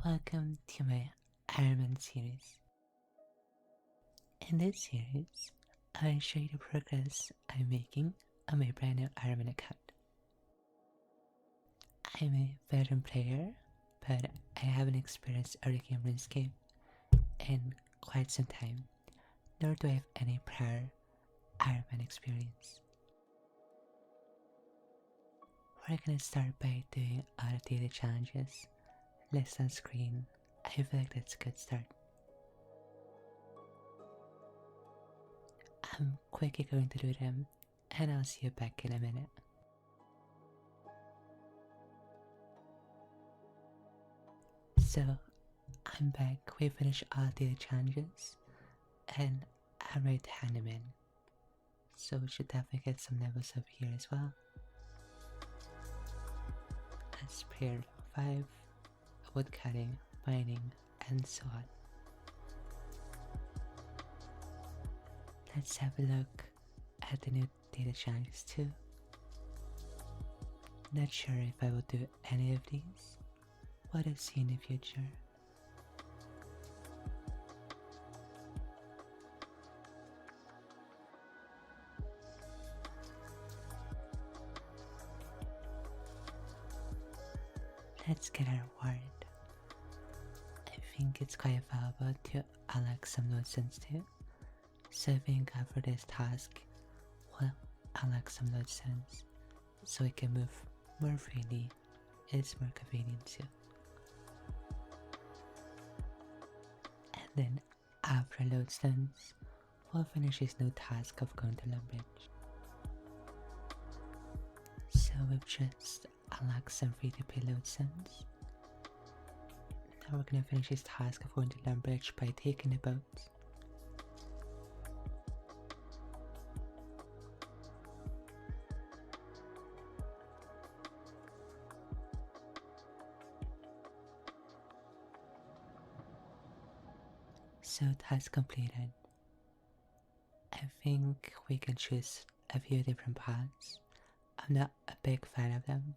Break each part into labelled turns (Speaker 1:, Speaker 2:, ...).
Speaker 1: Welcome to my Ironman series. In this series, I'll show you the progress I'm making on my brand new Ironman account. I'm a veteran player, but I haven't experienced early game RuneScape in quite some time, nor do I have any prior Ironman experience. We're gonna start by doing all the daily challenges list on screen. I feel like that's a good start. I'm quickly going to do them, and I'll see you back in a minute. So, I'm back. We finished all daily challenges, and I'm ready to hand them in. So we should definitely get some levels up here as well. As prayer level 5, woodcutting, mining, and so on. Let's have a look at the new data challenges too. Not sure if I will do any of these. What I'll see in the future. Let's get our reward. I think it's quite valuable to unlock some lodestones too. So I think after this task, we'll unlock some lodestones so we can move more freely. It's more convenient too. And then after lodestones, we'll finish this new task of going to Lumbridge. So we've just unlocked some free to play lodestones. Now we're gonna finish this task of going to Lumbridge by taking the boat. So task completed. I think we can choose a few different paths. I'm not a big fan of them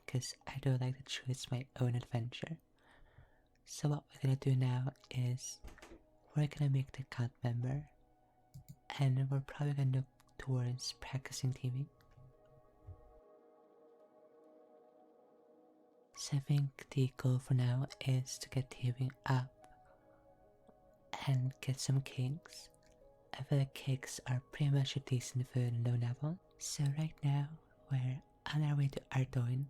Speaker 1: because I do like to choose my own adventure. So what we're gonna do now is we're gonna make the cult member, and we're probably gonna look towards practicing teaming. So I think the goal for now is to get teaming up and get some cakes. I feel like cakes are pretty much a decent food in low level. So right now we're on our way to Ardoin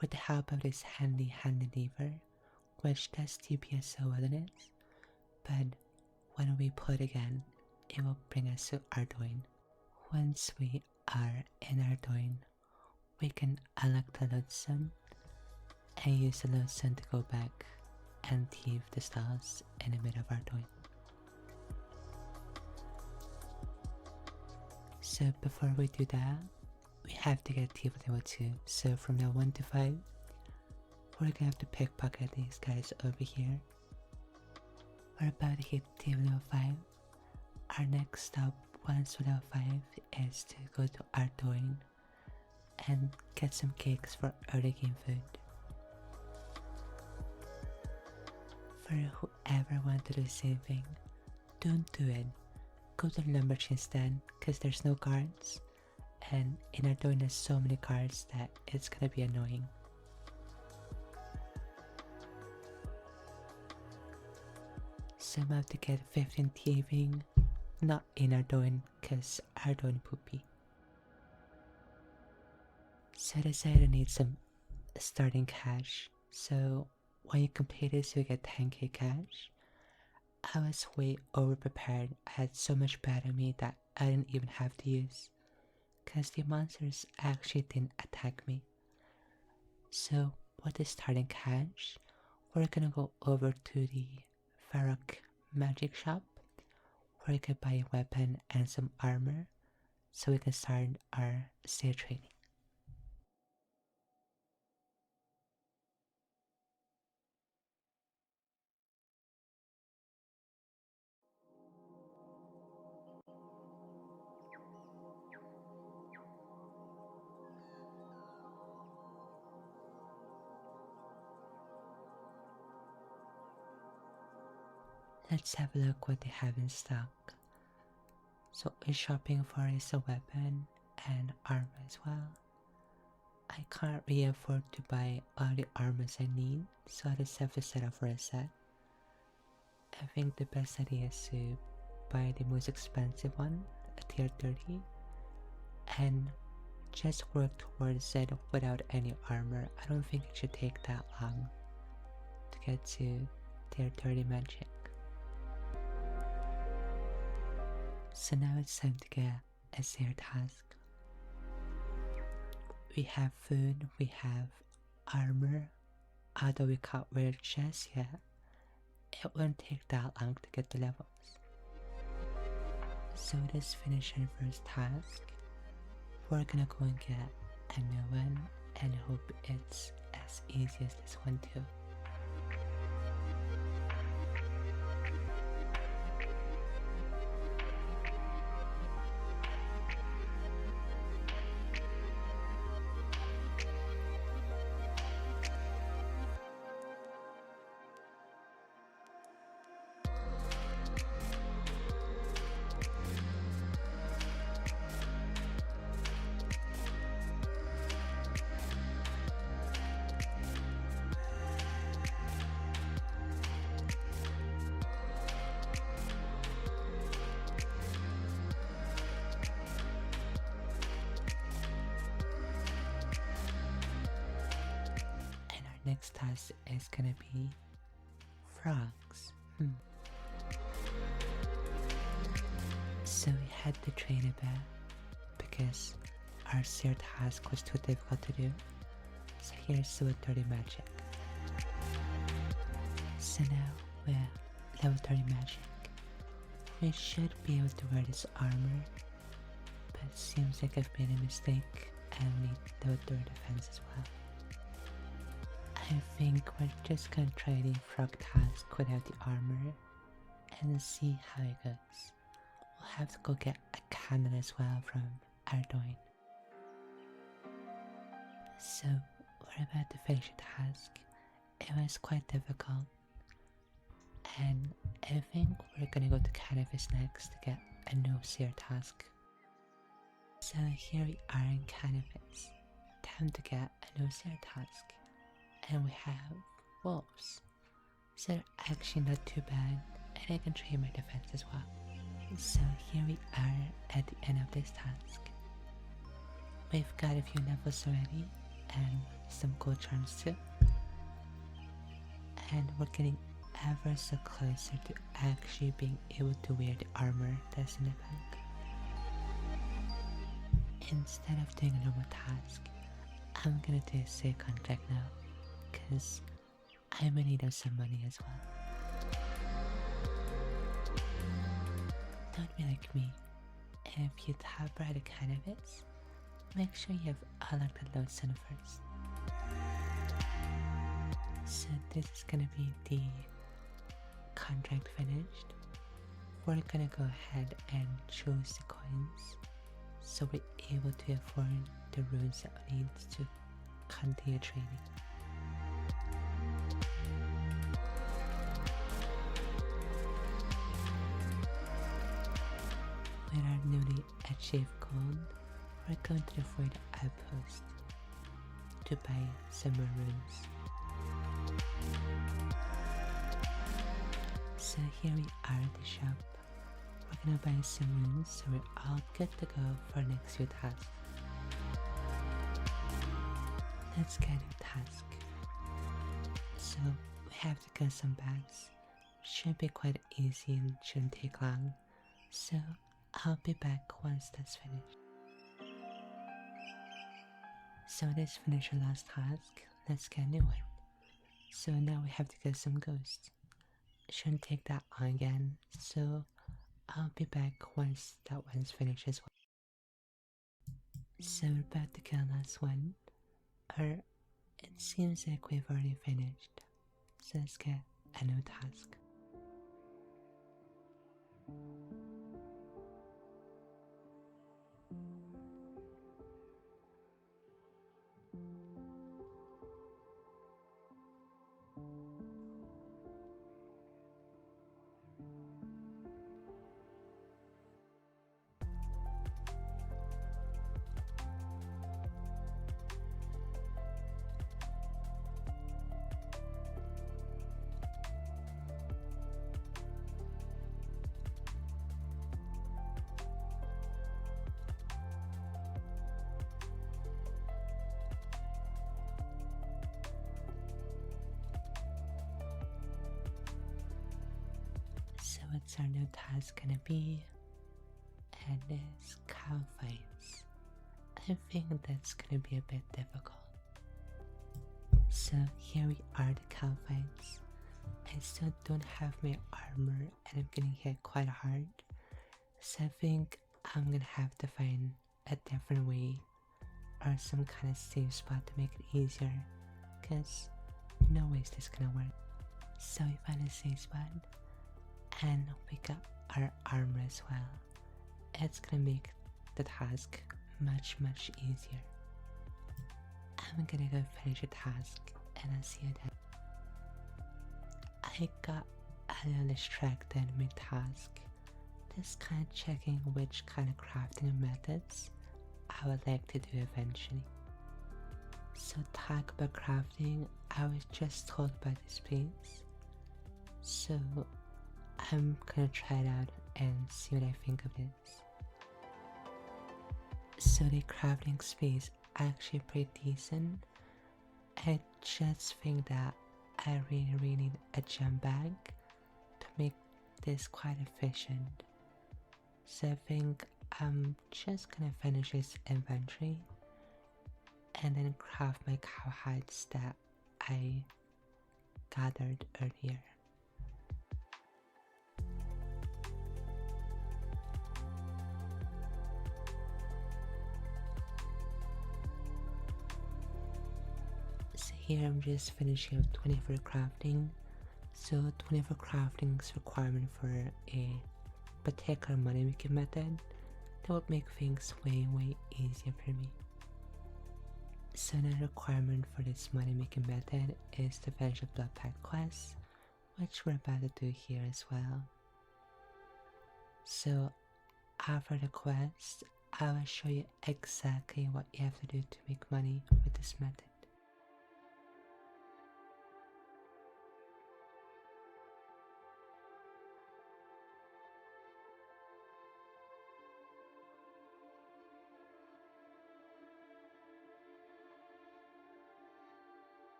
Speaker 1: with the help of this handy lever, which does TPS so well in it, but when we pull it again, it will bring us to Ardoin. Once we are in Ardoin, we can unlock the lodestone and use the lodestone to go back and thieve the stalls in the middle of Ardoin. So before we do that, we have to get thief level 2. So from now 1 to 5, we're gonna have to pickpocket these guys over here. We're about to hit thief level 5. Our next stop once we're level 5 is to go to Ardoin and get some cakes for early game food. For whoever wanted to do the same thing, don't do it. Go to the Lumbridge instead, because there's no guards, and in Ardoin there's so many guards that it's gonna be annoying. So I'm about to get 15 thieving, not in Ardoin, because Ardoin poopy. So I decided I need some starting cash, so when you complete this you get 10k cash. I was way over prepared. I had so much bad on me that I didn't even have to use, because the monsters actually didn't attack me. So with the starting cash, we're gonna go over to the Farok magic shop where we could buy a weapon and some armor so we can start our stage training. Let's have a look what they have in stock. So we're shopping for is a weapon and armor as well. I can't really afford to buy all the armors I need, so I just have to set up for a set. I think the best idea is to buy the most expensive one, a tier 30, and just work towards it without any armor. I don't think it should take that long to get to tier 30 magic. So now it's time to get a Seer task. We have food, we have armor, although we can't wear chests yet. It won't take that long to get the levels. So let's finish our first task. We're gonna go and get a new one and hope it's as easy as this one too. Next task is gonna be frogs. So we had to train a bit because our Seer task was too difficult to do. So here's the 30 magic. So now we're level 30 magic. We should be able to wear this armor, but it seems like I've made a mistake and we need level 30 defense as well. I think we're just gonna try the frog task without the armor and see how it goes. We'll have to go get a cannon as well from Ardoin. So we're about to finish the task. It was quite difficult, and I think we're gonna go to Cannabis next to get a new Seer task. So here we are in Cannabis. Time to get a new Seer task. And we have wolves, so they're actually not too bad, and I can train my defense as well. So here we are at the end of this task. We've got a few levels already, and some gold charms too. And we're getting ever so closer to actually being able to wear the armor that's in the back. Instead of doing a normal task, I'm gonna do a safe contract now, because I'm gonna need some money as well. Don't be like me. If you tap right a cannabis, make sure you have unlocked the load center first. So this is gonna be the contract finished. We're gonna go ahead and choose the coins so we're able to afford the runes that we need to continue training. With our newly achieved gold, we're going to the void outpost to buy some more runes. So here we are at the shop. We're gonna buy some runes so we're all good to go for our next few tasks. Let's get a task. So we have to get some bags. Should be quite easy and shouldn't take long. So I'll be back once that's finished. So let's finish our last task. Let's get a new one. So now we have to get some ghosts. Shouldn't take that long again, so I'll be back once that one's finished as well. So we're about to kill last one, or it seems like we've already finished. So let's get a new task. what's our new task gonna be? And it's cow fights. I think that's gonna be a bit difficult. So here we are, the cow fights. I still don't have my armor and I'm getting hit quite hard. So I think I'm gonna have to find a different way or some kind of safe spot to make it easier, cause no ways this gonna work. So we find a safe spot and we got our armor as well. It's gonna make the task much easier. I'm gonna go finish the task and I'll see you then. I got a little distracted in my task, just kind of checking which kind of crafting methods I would like to do eventually. So talk about crafting, I was just told about this place, so I'm gonna try it out and see what I think of this. So the crafting space actually pretty decent. I just think that I really need a gem bag to make this quite efficient. So I think I'm just gonna finish this inventory and then craft my cowhides that I gathered earlier. So here I'm just finishing up 24 crafting. So 24 crafting is requirement for a particular money making method that would make things way easier for me. So the requirement for this money making method is to finish a blood pact quest, which we're about to do here as well. So after the quest, I will show you exactly what you have to do to make money with this method.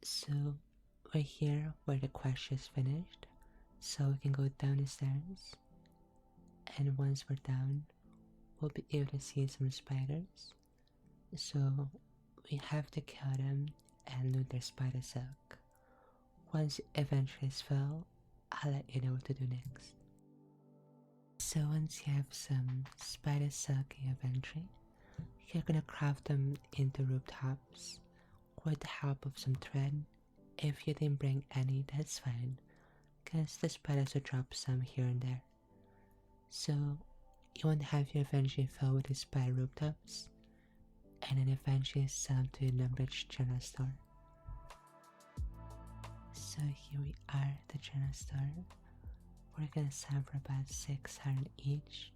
Speaker 1: So we're here where the quest is finished, so we can go down the stairs, and once we're down, we'll be able to see some spiders. So we have to kill them and loot their spider silk. Once the inventory is full, I'll let you know what to do next. So once you have some spider silk in your inventory, you're gonna craft them into rooftops with the help of some thread. If you didn't bring any, that's fine, cause the spiders will drop some here and there. So you want to have your inventory filled with the spider rooftops, and then eventually sell them to the Rich general store. So here we are at the general store. We're gonna sell for about 600 each,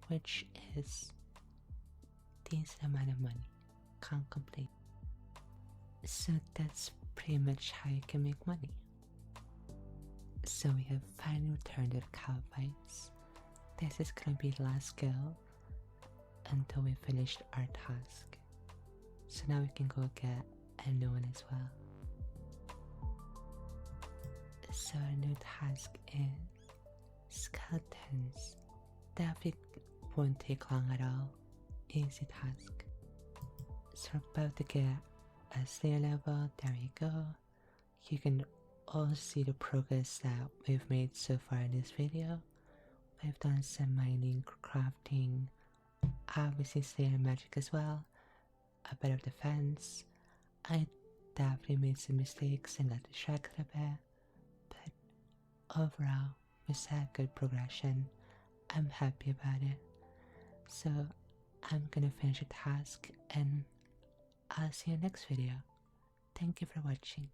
Speaker 1: which is decent amount of money. Can't complain. So that's pretty much how you can make money. So we have finally returned to the cow fights. This is gonna be the last skill until we finished our task. So now we can go get a new one as well. So our new task is skeletons. That won't take long at all. Easy task. So we're about to get a Slayer level. There you go. You can all see the progress that we've made so far in this video. We've done some mining, crafting, obviously Slayer magic as well, a bit of defense. I definitely made some mistakes and got distracted a bit, but overall, we had good progression. I'm happy about it. So I'm gonna finish the task and I'll see you next video. Thank you for watching.